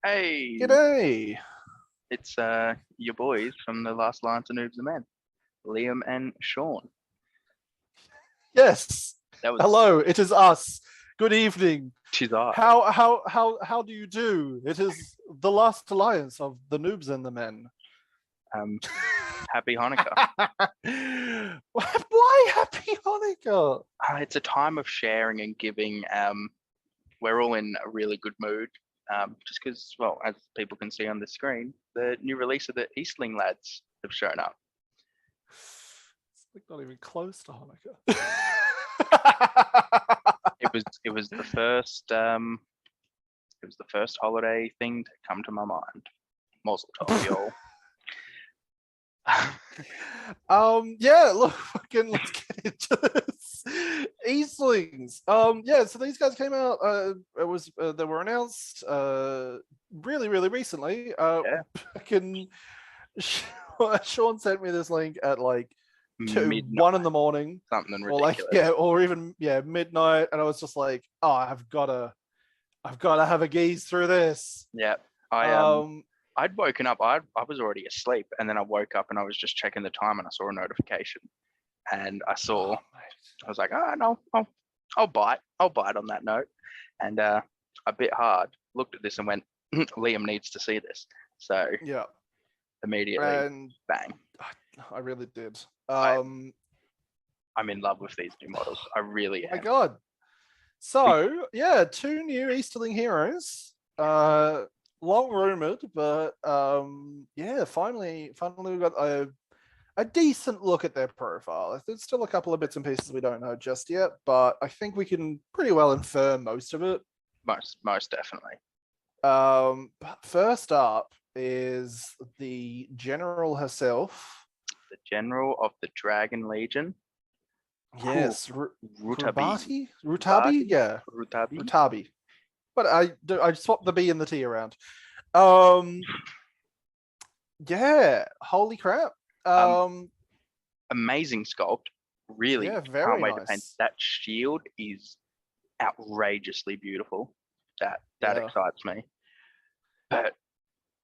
Hey, G'day. it's your boys from the last Lions of Noobs and Men, Liam and Sean. Yes. That was Hello, it is us. Good evening. tis I. How do you do? It is the last alliance of the noobs and the men. Um, Happy Hanukkah. Why happy Hanukkah? It's a time of sharing and giving. We're all in a really good mood. Just because, well, as people can see on the screen, the new release of the Easterling lads have shown up. It's like not even close to Hanukkah. It was the first holiday thing to come to my mind. Mazel tov, y'all. Yeah, look, fucking let's get into this. Eastlings. Yeah, so these guys came out, they were announced really, really recently. Yeah. Fucking Sean sent me this link at like Midnight, 1 in the morning. something Or like, ridiculous. or even midnight, and I was just like, oh, I've gotta have a gaze through this. Yeah. I'd woken up. I was already asleep, and then I woke up and I was just checking the time, and I saw a notification, and I saw. I was like, oh no, I'll bite. I'll bite on that note, and a bit hard. Looked at this and went, Liam needs to see this. So yeah, immediately, and bang. I really did. I'm in love with these new models. I really am. My God. So yeah, 2 new Easterling Heroes. Long rumored, but yeah, finally we got a decent look at their profile. There's still a couple of bits and pieces we don't know just yet, but I think we can pretty well infer most of it. Most definitely. But first up is the general herself. The general of the Dragon Legion. Yes, Rutabi. Rutabi, yeah, Rutabi. Rutabi. But I swapped the B and the T around. Yeah, holy crap. Amazing sculpt. Really yeah, very can't wait to nice. paint. That shield is outrageously beautiful. That Yeah. excites me. But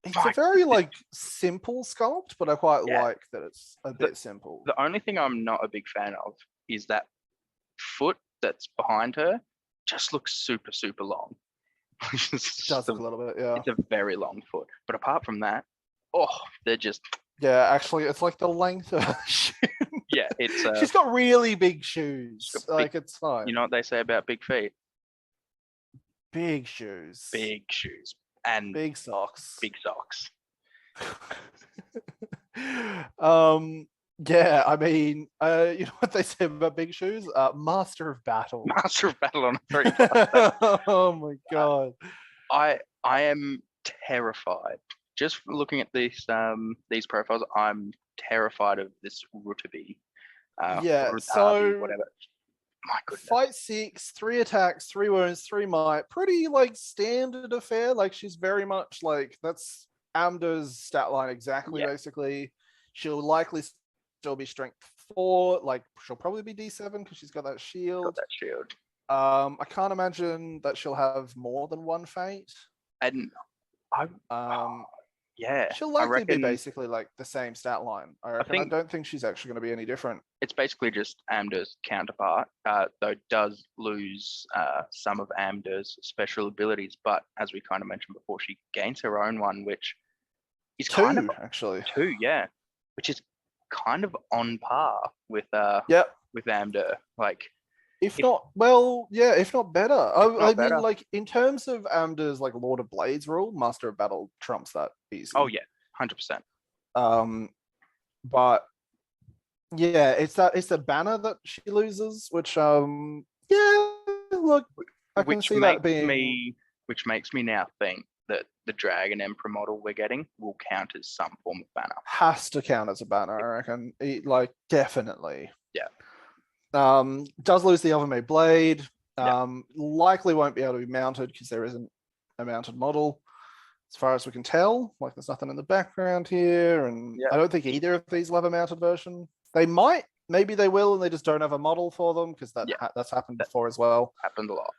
it's a very like simple sculpt, but I quite Yeah. like that it's a bit simple. the only thing I'm not a big fan of is that foot that's behind her just looks super, super long. It does look a little bit, yeah. It's a very long foot. But apart from that, oh, they're just Yeah, actually, it's like the length of her shoe. yeah, it's She's got really big shoes. Like it's fine. You know what they say about big feet? Big shoes. Big shoes. And big socks. Big socks. Yeah, I mean, you know what they say about big shoes? Master of battle. Master of battle on a 3. Oh my God. I am terrified. Just looking at these profiles, I'm terrified of this Rutabi. Yeah, Rutabi, so whatever. My goodness. Fight 6, 3 attacks, 3 wounds, 3 might. Pretty like standard affair. Like she's very much like that's Amda's stat line exactly. Basically, she'll likely still be strength 4. Like she'll probably be D7 because she's got that shield. I can't imagine that she'll have more than 1 fate. And yeah, she'll likely be basically like the same stat line. I don't think she's actually going to be any different. It's basically just Amda's counterpart, though it does lose some of Amda's special abilities. But as we kind of mentioned before, she gains her own one, which is 2, kind of actually 2, yeah, which is kind of on par with with Amda, like. If not better. I mean, like in terms of Amda's like Lord of Blades rule, Master of Battle trumps that easy. Oh yeah, 100%. But yeah, it's a banner that she loses, which look, I can see that being which makes me now think that the Dragon Emperor model we're getting will count as some form of banner. Has to count as a banner, I reckon. Like definitely. Yeah. Does lose the Overmade Blade. Likely won't be able to be mounted because there isn't a mounted model, as far as we can tell. Like there's nothing in the background here, and I don't think either of these will have a mounted version. They might, maybe they will, and they just don't have a model for them because that's happened before as well. Happened a lot.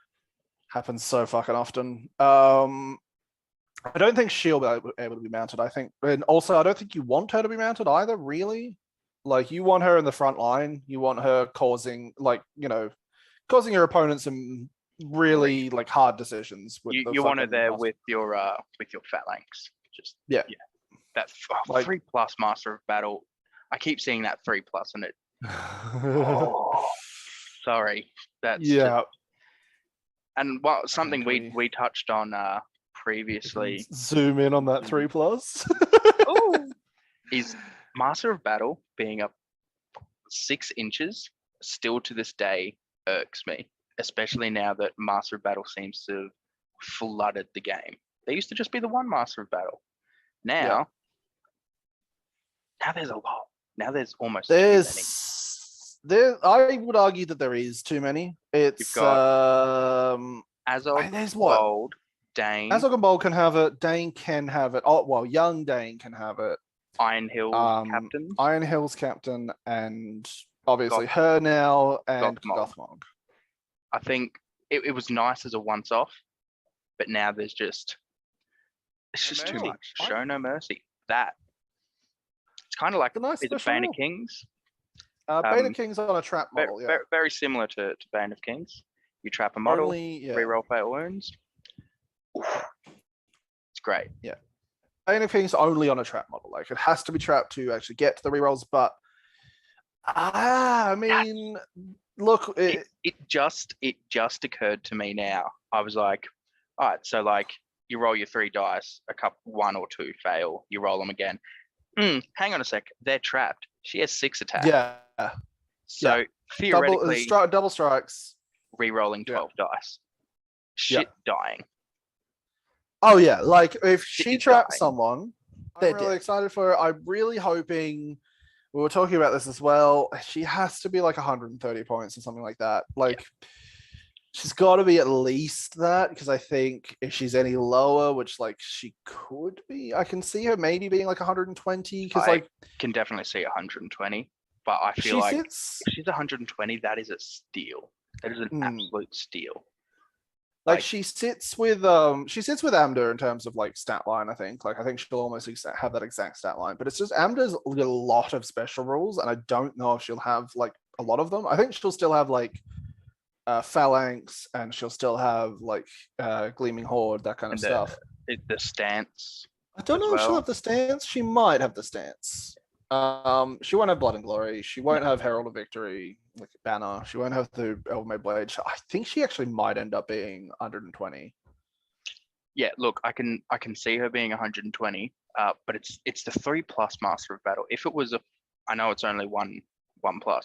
Happens so fucking often. I don't think she'll be able to be mounted. I think, and also I don't think you want her to be mounted either. Really, like you want her in the front line. You want her causing, like, causing your opponents some really like hard decisions. With You want her there with your phalanx. Just yeah. That like 3+ Master of Battle. I keep seeing that 3+ and it. Sorry, that's yeah. Just, and something we touched on previously. Zoom in on that 3+. Is Master of Battle being up 6 inches still to this day irks me, especially now that Master of Battle seems to have flooded the game. There used to just be the one Master of Battle. Now there's a lot. Now there's almost too many. I would argue that there is too many. It's Azog, there's what? Bold, Dane. Azog and Bold can have it. Dane can have it. Oh well, young Dane can have it. Iron Hills captain. Iron Hills captain, and obviously her now, and Gothmog. I think it was nice as a once-off, but now it's just too much. Show no mercy. That it's kind of like is it Bane of Kings? Bane of Kings on a trap model, very similar to Bane of Kings. You trap a model, reroll fatal wounds. It's great. Yeah. Bane of Kings only on a trap model. Like it has to be trapped to actually get to the rerolls, but I mean, look, it just occurred to me now. I was like, all right, so like you roll your 3 dice, a couple 1 or 2 fail, you roll them again. Hang on a sec, they're trapped. She has 6 attacks. Yeah. So theoretically, double strikes, re-rolling 12 dice. Shit, dying. Oh yeah, like if she traps someone, I'm really excited for her. I'm really hoping. We were talking about this as well. She has to be like 130 points or something like that. Like she's got to be at least that, because I think if she's any lower, which like she could be, I can see her maybe being like 120. Because I can definitely see 120, but I feel like if she's 120, that is a steal. That is an absolute steal. Like she sits with Amda in terms of like stat line. I think she'll almost have that exact stat line, but it's just Amda's a lot of special rules, and I don't know if she'll have like a lot of them. I think she'll still have like phalanx, and she'll still have like gleaming horde, that kind of stuff. The stance. I don't know if she'll have the stance. She might have the stance. She won't have Blood and Glory. She won't have Herald of Victory, like banner. She won't have the Elmay Blade. I think she actually might end up being 120. Yeah, look, I can see her being 120. But it's the 3+ Master of Battle. If it was I know it's only 1+,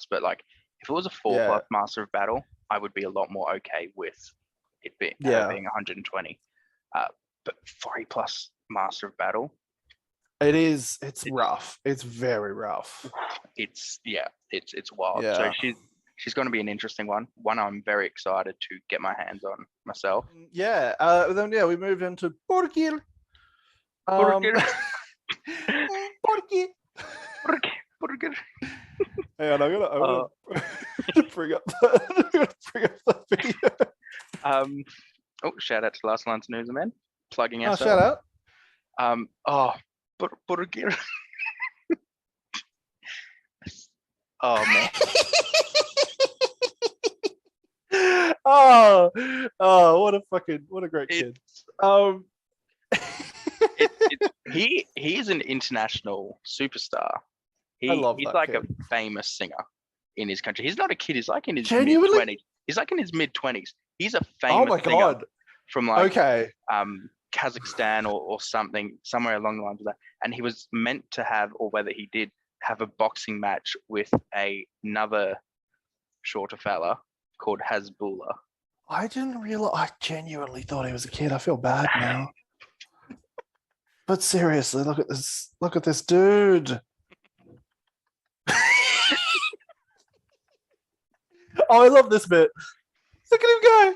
but like if it was a 4+ Master of Battle, I would be a lot more okay with it being 120. But 3+ Master of Battle. It's rough. It's very rough. It's wild. Yeah. So she's going to be an interesting one. One I'm very excited to get my hands on myself. Yeah. Then we moved into Porkir. Porkir. Hang on, I'm gonna bring up the video. Shout out to Last Lance News Man, plugging us. Shout out. Porkir. Oh man. What a great kid. He is an international superstar. He's like a famous singer in his country. He's not a kid. He's like in his mid-20s. He's like in his mid-20s. He's a famous singer from like Kazakhstan or something, somewhere along the lines of that. And he was meant to have, or whether he did, have a boxing match with another shorter fella called Hasbullah. I didn't realize. I genuinely thought he was a kid. I feel bad now. But seriously, look at this. Look at this dude. Oh, I love this bit. Look at him go.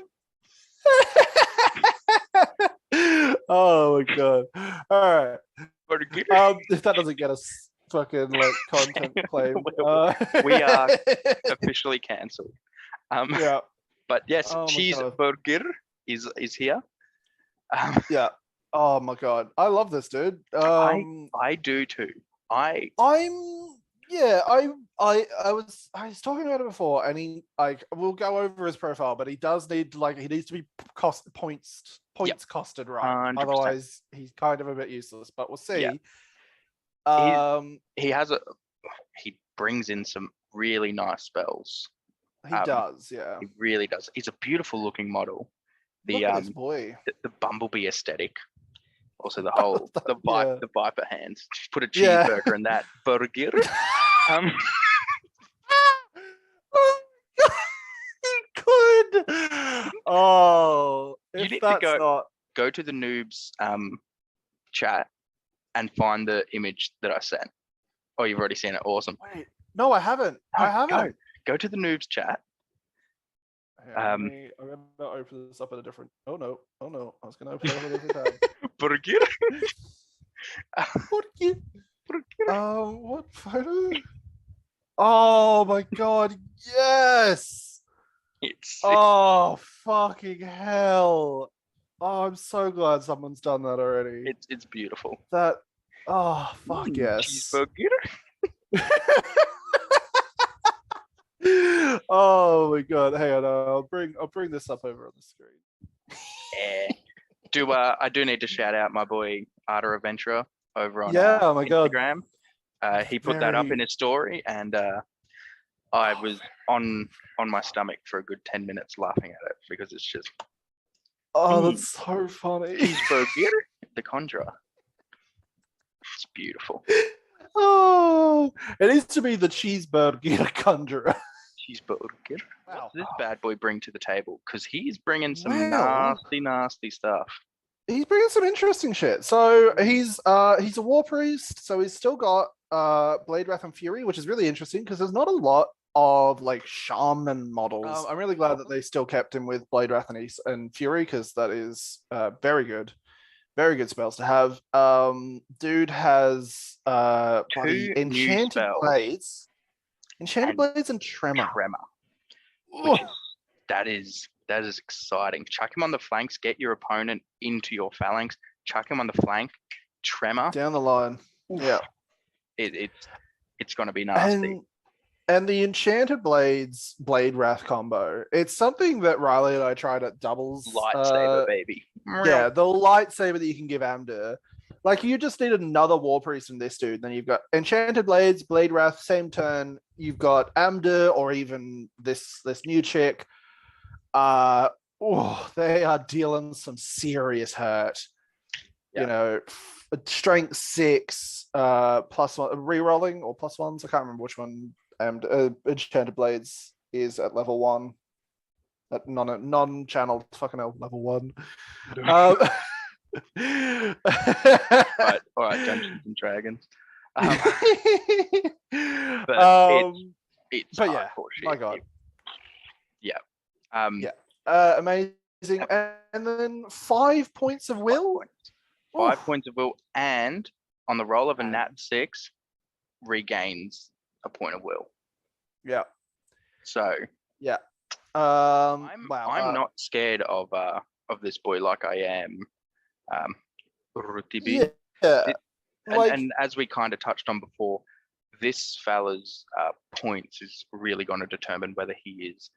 Oh my god. All right. If that doesn't get us fucking like content claim, we are officially cancelled. But yes, Cheeseburger is here. Oh my god, I love this dude. I do too. I I'm yeah, I was talking about it before, and he like we'll go over his profile, but he does need he needs to be points costed right. 100%. Otherwise, he's kind of a bit useless. But we'll see. He has he brings in some really nice spells. He does, yeah. He really does. He's a beautiful looking model. Look at this boy. The bumblebee aesthetic. Also the whole the viper hands. Just put a cheeseburger in that burger. Oh, good. Oh, you if need that's to not go to the Noobs chat and find the image that I sent. Oh, you've already seen it. Awesome. wait. No, I haven't. I haven't. Go to the Noobs chat. I'm gonna open this up in a different. Oh no! I was gonna open it up in a different tab. Burger. What photo? Oh my god! Yes. Oh fucking hell! Oh, I'm so glad someone's done that already. It's beautiful. That. Oh fuck yes. Cheeseburger. Oh my god! Hang on, I'll bring this up over on the screen. Yeah. I do need to shout out my boy Arter Adventurer over on oh my Instagram. God. He put that up in his story, and I was on my stomach for a good 10 minutes laughing at it because it's just. Oh, that's so funny. Cheeseburger, the Conjurer. It's beautiful. Oh, it needs to be the cheeseburger conjurer. Cheeseburger. Wow. What does this bad boy bring to the table? Because he's bringing some nasty stuff. He's bringing some interesting shit. So he's a war priest. So he's still got Blade Wrath and Fury, which is really interesting because there's not a lot of like shaman models. I'm really glad that they still kept him with Blade Wrath and Fury because that is very good spells to have. Dude has Two enchanted blades, blades and tremor. Which is that is exciting. Chuck him on the flanks, get your opponent into your phalanx, chuck him on the flank, tremor down the line. Oof. Yeah, it's going to be nasty. And the enchanted blades Blade Wrath combo, it's something that Riley and I tried at doubles. Lightsaber, baby. Yeah, the lightsaber that you can give Amdur. Like, you just need another war priest in this dude. Then you've got enchanted blades, Blade Wrath, same turn. You've got Amdur or even this new chick. They are dealing some serious hurt. Yeah. You know, strength 6, +1 re-rolling or +1s. I can't remember which one. And enchanted blades is at level 1. At non-channeled fucking hell, level 1. All right, Dungeons and Dragons. It's yeah, my god. Amazing. And then 5 points of will. 5 points of will, and on the roll of a nat 6, regains a point of will. Yeah. So yeah. I'm not scared of this boy like I am Rutibi. Yeah. And as we kind of touched on before, this fella's points is really going to determine whether he is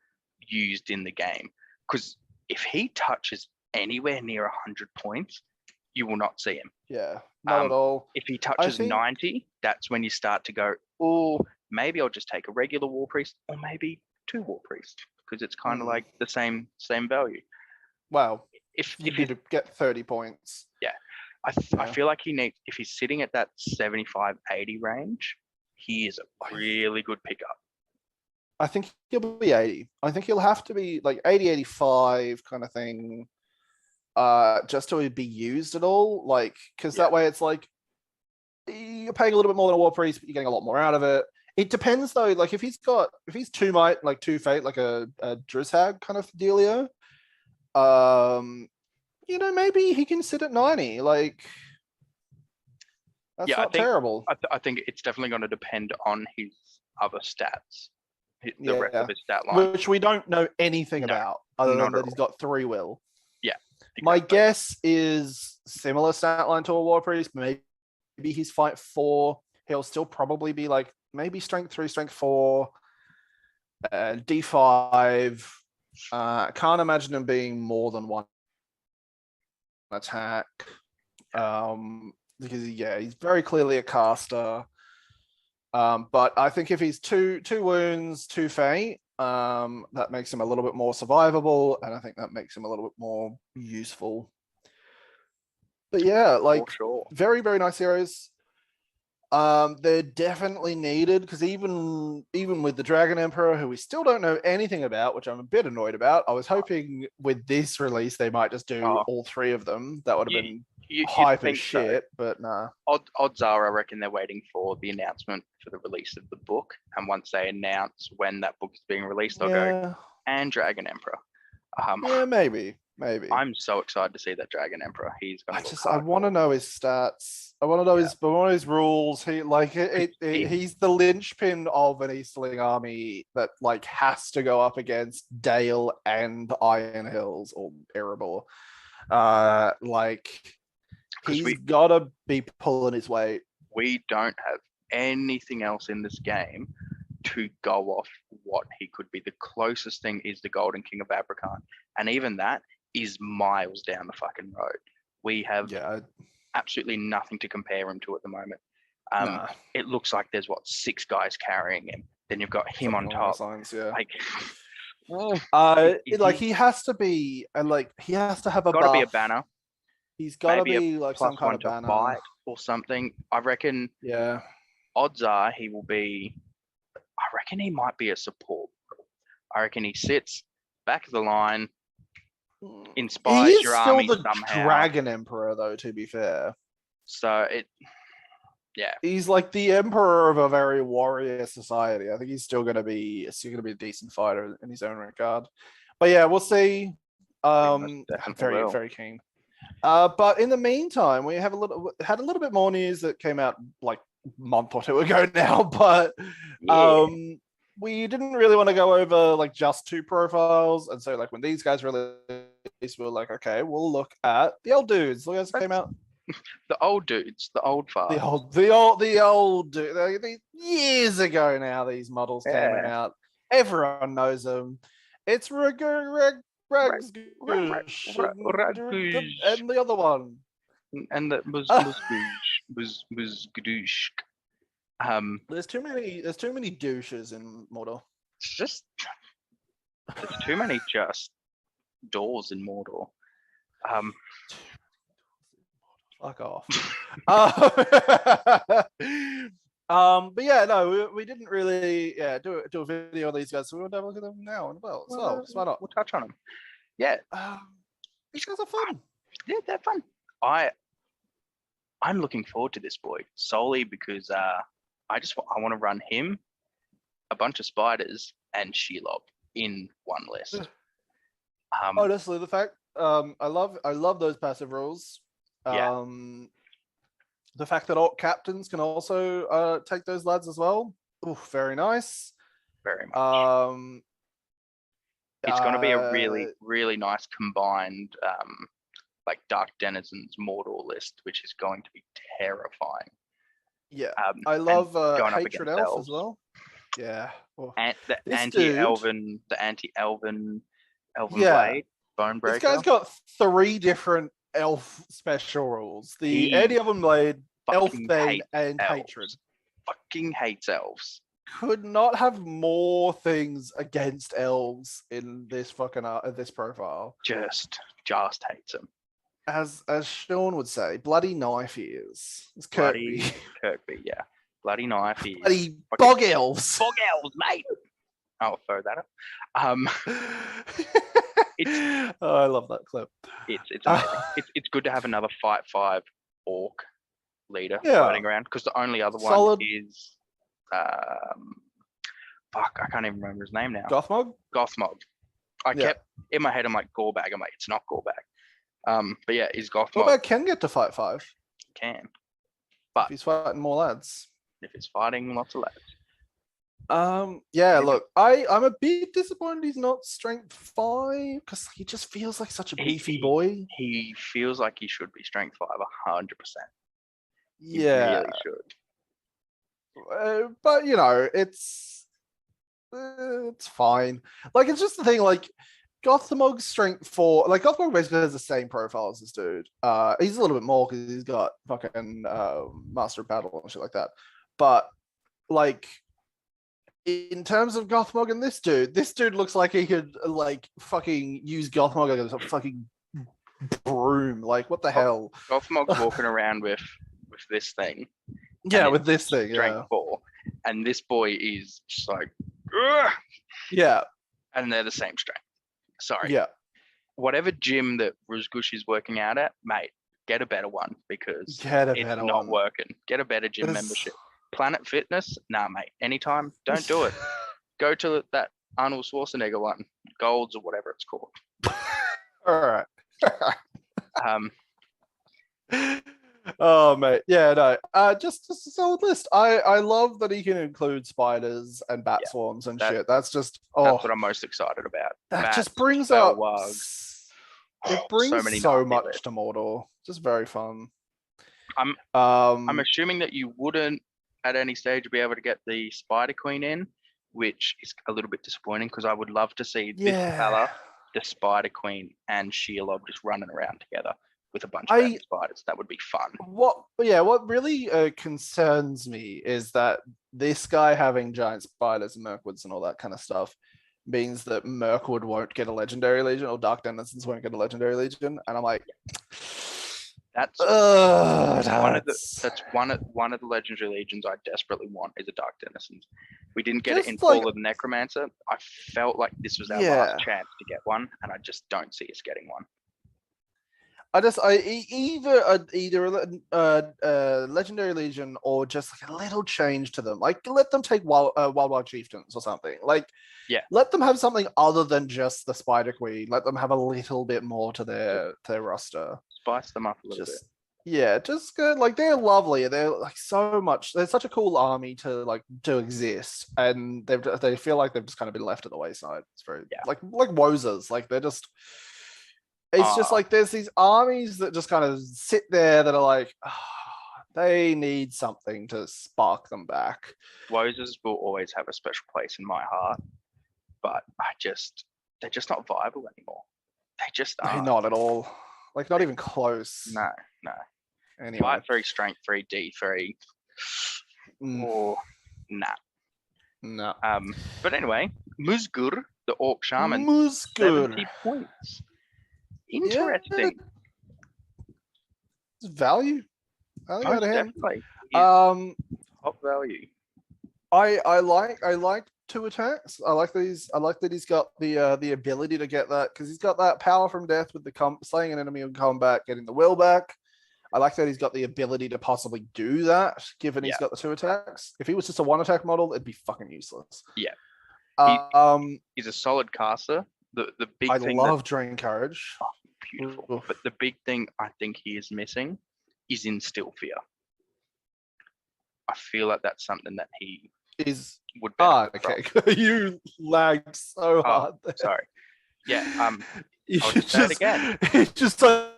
used in the game. Because if he touches anywhere near 100 points, you will not see him. Yeah, not at all. If he touches 90, that's when you start to go, oh, maybe I'll just take a regular war priest, or maybe 2 war priests, because it's kind of like the same value. Wow. If you need to get 30 points. Yeah. I feel like if he's sitting at that 75-80 range, he is a really good pickup. I think he'll be 80. I think he'll have to be like 80, 85 kind of thing, just to be used at all. Like, because that way it's like you're paying a little bit more than a war priest, but you're getting a lot more out of it. It depends though. Like if he's 2 might, like 2 fate, like a Drizhag kind of dealio, you know, maybe he can sit at 90. Like, that's not terrible. I think it's definitely going to depend on his other stats, the rest of his stat line, which we don't know anything about, other than that he's got 3 will. Yeah, My guess is similar stat line to a War Priest. Maybe his fight 4, he'll still probably be like maybe strength 3, strength 4, D5. Can't imagine him being more than one attack. Because he's very clearly a caster. But I think if he's two wounds, 2 fate, that makes him a little bit more survivable, and I think that makes him a little bit more useful. But yeah, like sure. very, very nice heroes. They're definitely needed because even with the Dragon Emperor, who we still don't know anything about, which I'm a bit annoyed about. I was hoping with this release they might just do all 3 of them. That would have been hype as shit, so. But nah. Odds are, I reckon they're waiting for the announcement for the release of the book, and once they announce when that book is being released, they'll go and Dragon Emperor. Yeah, maybe. I'm so excited to see that Dragon Emperor. He's gonna. I want to know his stats. I want to know his rules. He's the linchpin of an Easterling army that like has to go up against Dale and Iron Hills or Erebor. He's gotta be pulling his weight. We don't have anything else in this game to go off what he could be. The closest thing is the Golden King of Abrakan, and even that is miles down the fucking road. We have absolutely nothing to compare him to at the moment. It looks like there's 6 guys carrying him. Then you've got him on top. He has to be, and he has to have a. Got to be a banner. He's got to be like some kind of banner bite or something. I reckon. Yeah. Odds are he will be. I reckon he might be a support. I reckon he sits back of the line. Inspires your army somehow. He's still the Dragon Emperor, though. To be fair, so he's like the emperor of a very warrior society. I think he's still going to be a decent fighter in his own regard. But yeah, we'll see. I'm very very keen. But in the meantime, we have had a little bit more news that came out like a month or 2 ago now. But we didn't really want to go over like just 2 profiles, and so like when these guys released, we were like, okay, we'll look at the old dudes. Look, as it came out. The old dudes, the old farts. The old dude. Years ago now, these models came out. Everyone knows them. It's Rags and the other one. And that was Gadoosh. There's too many douches in Mordor. It's just there's too many just doors in Mordor. Fuck off. But yeah, no, we didn't really do a video on these guys, so we'll have a look at them now as well. So why not? We'll touch on them. Yeah. These guys are fun. Yeah, they're fun. I'm looking forward to this boy solely because I want to run him, a bunch of spiders, and Shelob in one list. Honestly, the fact I love those passive rules. The fact that alt captains can also take those lads as well. Oof, very nice. Very much. It's going to be a really, really nice combined like Dark Denizens Mordor list, which is going to be terrifying. Yeah, I love Hatred Elf as well. Yeah, and the anti-elven blade, Bonebreaker. This guy's got 3 different elf special rules: the anti-elven blade, elf bane, and hatred. Fucking hates elves. Could not have more things against elves in this fucking this profile. Just hates them. As Sean would say, bloody knife ears. It's Kirkby, yeah. Bloody knife ears. Bloody bog elves. Bog elves, mate. I'll throw that up. I love that clip. It's amazing. It's good to have another Fight 5 orc leader fighting around, because the only other one is fuck, I can't even remember his name now. Gothmog. I kept in my head, I'm like Gorbag. I'm like, it's not Gorbag. But yeah, is Gothmog. Gorbag can get to Fight 5. Can. But if he's fighting more lads. If he's fighting lots of lads. Yeah, Maybe. look, I'm a bit disappointed he's not strength 5 because he just feels like such a He, beefy he boy. he feels like he should be strength 5, 100%. He Yeah, really should. but it's fine. Like, it's just the thing. Like, Gothmog's strength 4, like Gothmog basically has the same profile as this dude. He's a little bit more because he's got fucking Master of Battle and shit like that. But like, in terms of Gothmog and this dude looks like he could like fucking use Gothmog as a fucking broom. Like, what the hell? Gothmog's walking around with this thing. Yeah, and with it's this thing. strength Yeah. 4, and this boy is just like, "Ugh," Yeah. and they're the same strength. Sorry. Yeah. Whatever gym that Ruzgush is working out at, mate, get a better one because Get a it's better not one. working. Get a better gym membership. Planet Fitness, nah, mate. Anytime, don't do it. Go to that Arnold Schwarzenegger one, Golds or whatever it's called. All right. Um, Oh mate, yeah, no. Just a solid list. I love that he can include spiders and bat Yeah, swarms and that- shit. That's just that's what I'm most excited about. that Bats, just brings spell up wugs. it brings many so nasty much lists. to Mordor. Just very fun. I'm assuming that you wouldn't at any stage be able to get the Spider Queen in, which is a little bit disappointing because I would love to see this fella, the Spider Queen, and Shelob just running around together with a bunch of spiders. That would be fun. What really concerns me is that this guy having giant spiders and Mirkwoods and all that kind of stuff means that Mirkwood won't get a legendary legion or Dark Denizens won't get a legendary legion, and I'm like, that's one of the legendary legions I desperately want is a Dark Denizens. We didn't get it in Fall of the Necromancer. I felt like this was our last chance to get one, and I just don't see us getting one. Either a legendary legion or just like a little change to them. Like, let them take wild chieftains or something. Like, let them have something other than just the Spider Queen. Let them have a little bit more to their roster. Spice them up a little bit. Yeah, just good. Like, they're lovely. They're like so much. They're such a cool army to exist, and they feel like they've just kind of been left at the wayside. It's very like Wozers. Like, they're just. It's just like there's these armies that just kind of sit there that are like, they need something to spark them back. Wozers will always have a special place in my heart, but they're just not viable anymore. They just aren't. Not at all. Like, not even close. No. Anyway. Fight 3, strength 3, D3. Or nah. But anyway, Musgur, the Orc Shaman, 70 points. Interesting. Yeah. Value out of him. Definitely. Top value. I like 2 attacks. I like that he's got the ability to get that because he's got that power from death with the slaying an enemy in combat, getting the will back. I like that he's got the ability to possibly do that, given he's got the 2 attacks. If he was just a 1 attack model, it'd be fucking useless. Yeah. He's a solid caster. The big thing I love Drain Courage. Beautiful. Oof. But the big thing I think he is missing is Instill Fear. I feel like that's something that he would benefit from. You lagged so hard there. Sorry. Yeah. I'll just say it again. It's just like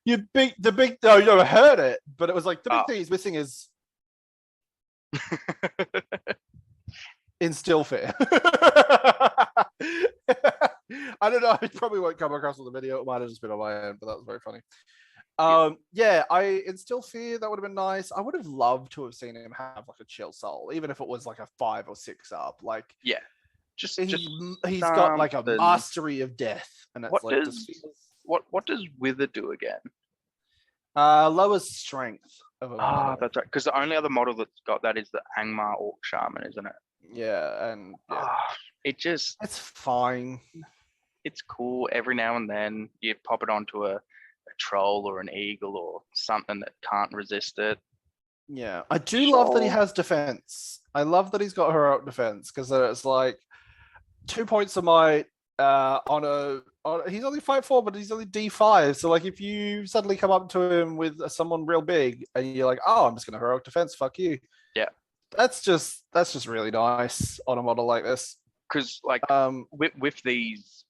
no, you heard it, but it was like the big thing he's missing is Instill Fear. I don't know. It probably won't come across on the video. It might have just been on my end, but that was very funny. I Instill Fear. That would have been nice. I would have loved to have seen him have like a Chill Soul, even if it was like a 5 or 6 up. Like, he's got like a mastery of death, and it's what does Wither do again? Lowers strength of a model. That's right. Because the only other model that's got that is the Angmar Orc Shaman, isn't it? Yeah, and it's fine. It's cool. Every now and then you pop it onto a troll or an eagle or something that can't resist it. Yeah, I do love that he has defense. I love that he's got heroic defense because it's like 2 points of might he's only 5'4", but he's only D5. So like, if you suddenly come up to him with someone real big and you're like, oh, I'm just gonna heroic defense, fuck you. Yeah. That's just really nice on a model like this. Because like with these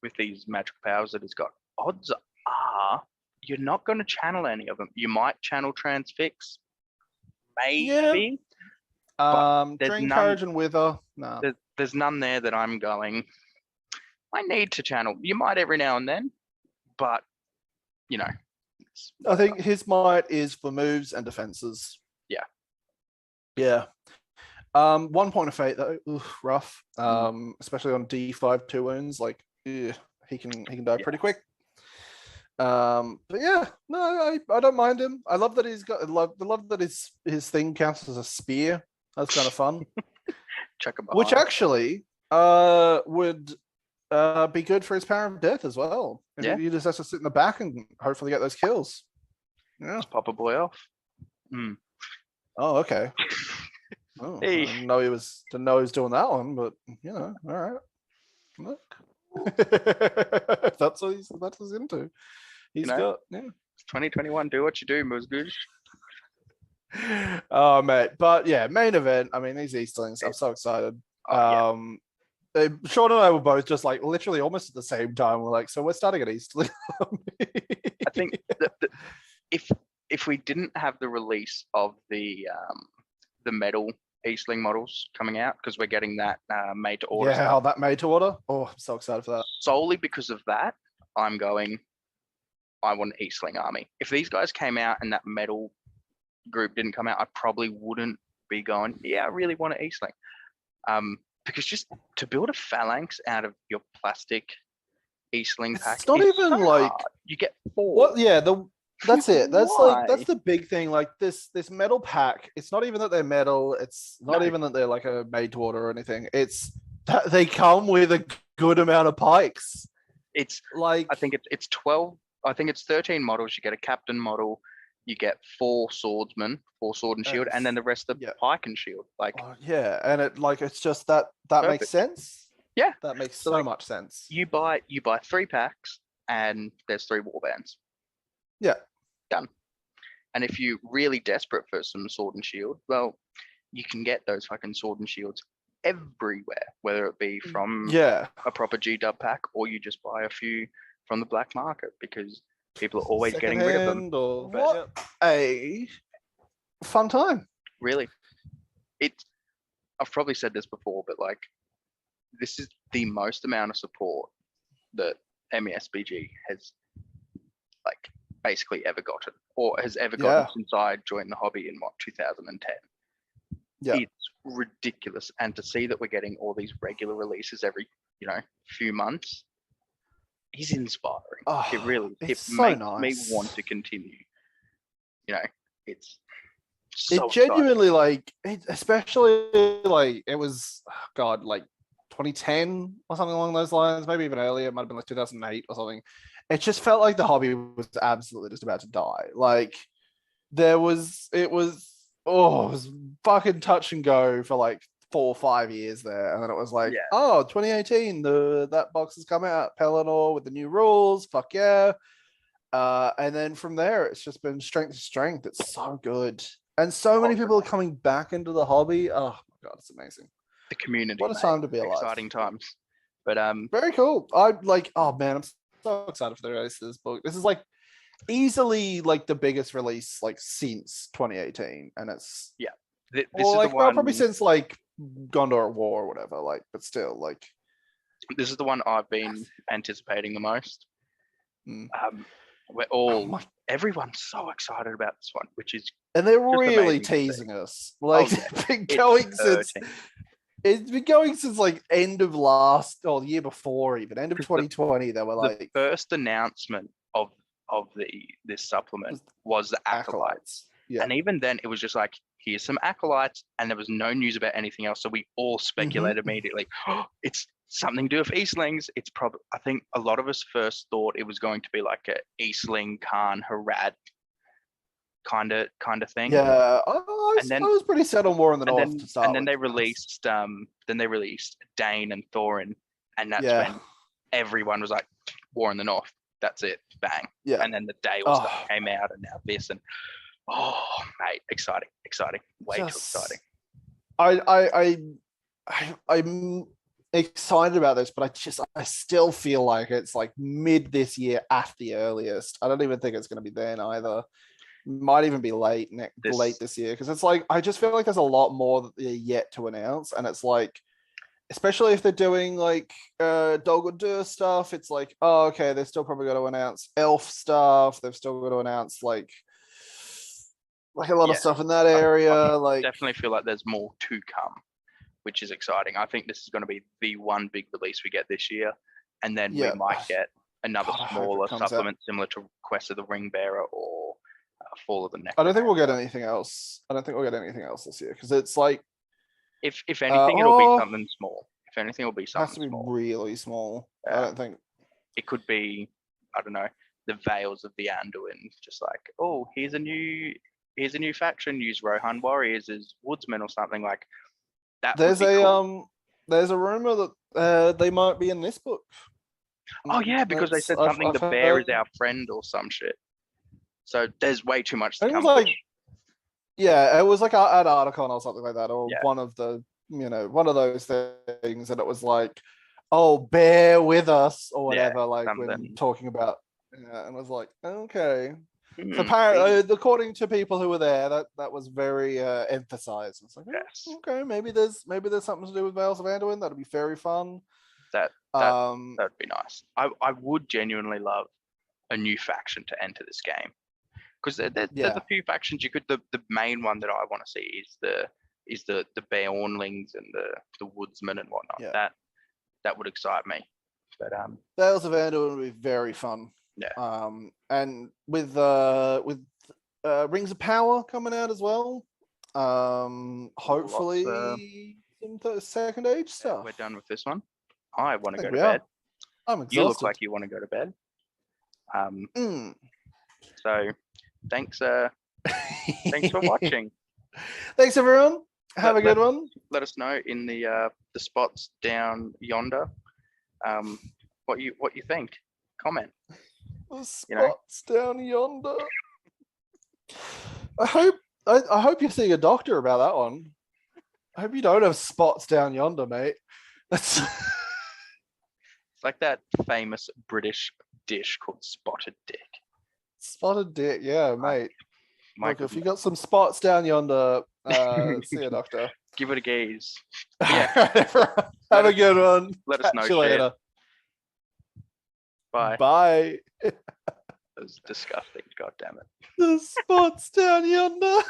magical powers that it's got, odds are you're not going to channel any of them. You might channel transfix, Yeah. maybe. But there's Drain none. Carriage and Wither. No. There's none there that I'm going. I need to channel. You might every now and then, but you know. I think his might is for moves and defenses. Yeah. Yeah. 1 point of fate though, oof, rough. Especially on D5 2 wounds, like he can die pretty quick. But yeah, no, I don't mind him. I love that he's got. I love that his thing counts as a spear. That's kind of fun. Check him Which actually would be good for his power of death as well. Yeah. He just has to sit in the back and hopefully get those kills. Yeah. Just pop a boy off. Oh, okay. Oh, Hey. I didn't know he was doing that one, but you know, all right. Look. That's what he's into. He's got It's 2021. Do what you do, Musgoose. Oh mate, but yeah, main event. I mean, these Easterlings, I'm so excited. Sean and I were both just like literally almost at the same time. We're like, so we're starting at Easterling. I think that if we didn't have the release of the metal Easterling models coming out, because we're getting that made to order. Yeah, that made to order. Oh, I'm so excited for that. Solely because of that, I'm going. I want an Easterling army. If these guys came out and that metal group didn't come out, I probably wouldn't be going, yeah, I really want an Easterling. Because just to build a phalanx out of your plastic Easterling pack, it's not even so like hard. You get 4. What? Yeah, that's it. That's Why? that's the big thing. Like this metal pack. It's not even that they're metal. It's not even that they're like a made to order or anything. It's that they come with a good amount of pikes. It's like I think it's 12. I think it's 13 models. You get a captain model. You get 4 swordsmen, 4 sword and shield, and then the rest of pike and shield. Like and it's just that makes sense. Yeah, that makes so much sense. You buy 3 packs, and there's 3 warbands. Yeah, done. And if you're really desperate for some sword and shield, well, you can get those fucking sword and shields everywhere, whether it be from a proper G-dub pack or you just buy a few from the black market, because people are always getting rid of them. What a fun time. Really. I've probably said this before, but like, this is the most amount of support that MESBG has like basically ever gotten, or has ever gotten since I joined the hobby in 2010. Yeah, it's ridiculous. And to see that we're getting all these regular releases every few months is inspiring. It really makes me want to continue. It's so genuinely exciting. Especially like it was like 2010 or something along those lines, maybe even earlier. It might have been like 2008 or something. It just felt like the hobby was absolutely just about to die. Like it was fucking touch and go for like 4 or 5 years there, and then it was like, 2018, that box has come out, Pelennor with the new rules, fuck yeah. And then from there, it's just been strength to strength. It's so good, and so many people are coming back into the hobby. Oh my god, it's amazing. The community. What a time to be alive. Exciting times. But very cool. I'm like, oh man, I'm so excited for the release of this book. This is like easily like the biggest release like since 2018, and it's this is like the one, probably since like Gondor at War or whatever. Like, but still, like this is the one I've been anticipating the most. Everyone's so excited about this one, which is, and they're really teasing us. Like it's been going since like end of last or the year before, even end of 2020. They were like, the first announcement of this supplement was the acolytes. And even then it was just like, here's some acolytes, and there was no news about anything else, so we all speculated immediately, it's something to do with Eastlings. It's probably, I think a lot of us first thought it was going to be like a Eastling Khan Harad kind of thing. Yeah, I was pretty set on War in the North to start. And then they released Dane and Thorin, and that's when everyone was like, War in the North, that's it, bang. And then the Dale stuff came out, and now this, and mate, exciting, way too exciting. I'm excited about this, but I still feel like it's like mid this year at the earliest. I don't even think it's going to be then either. Might even be late this year, because it's like I just feel like there's a lot more that they're yet to announce, and it's like, especially if they're doing like Dog or Dur stuff, it's like, oh, okay, they're still probably going to announce Elf stuff. They've still got to announce like a lot of stuff in that area. Like, definitely feel like there's more to come, which is exciting. I think this is going to be the one big release we get this year, and then we might get another smaller supplement similar to Quest of the Ring Bearer or Fall of the Necromancer. I don't think we'll get anything else. I don't think we'll get anything else this year, because it's like, if anything, it'll be something small. If anything, it'll be something small. Has to be really small. I don't think it could be. I don't know, the Veils of the Anduin. Just like, oh, here's a new faction. Use Rohan Warriors as woodsmen or something like that. There's a rumor that they might be in this book. Oh yeah, because they said something. The bear is our friend or some shit. So there's way too much to come. Yeah, it was like at Articon or something like that, or one of the, one of those things, and it was like, oh, bear with us or whatever, like something. When talking about, and it was like, okay. So apparently, according to people who were there, that was very emphasized. It's like, okay, maybe there's something to do with Veils of Anduin. That'd be very fun. That'd be nice. I would genuinely love a new faction to enter this game. Because there's a few factions you could. The main one that I want to see is the Beornlings and the Woodsmen and whatnot. Yeah. That would excite me. But Veils of Anduin would be very fun. Yeah. And with Rings of Power coming out as well. Hopefully some second age stuff. We're done with this one. I want to go to bed. I'm exhausted. You look like you want to go to bed. So. Thanks for watching. Thanks everyone. Have a good one. Let us know in the spots down yonder what you think. Comment. The spots down yonder. I hope you're seeing a doctor about that one. I hope you don't have spots down yonder, mate. It's like that famous British dish called spotted dick. Spotted dick, yeah, mate. Look, if you got some spots down yonder, see a doctor. Give it a gaze. Yeah. Have a good one. Let us know. See you later. Bye. Bye. That was disgusting. God damn it. The spots down yonder.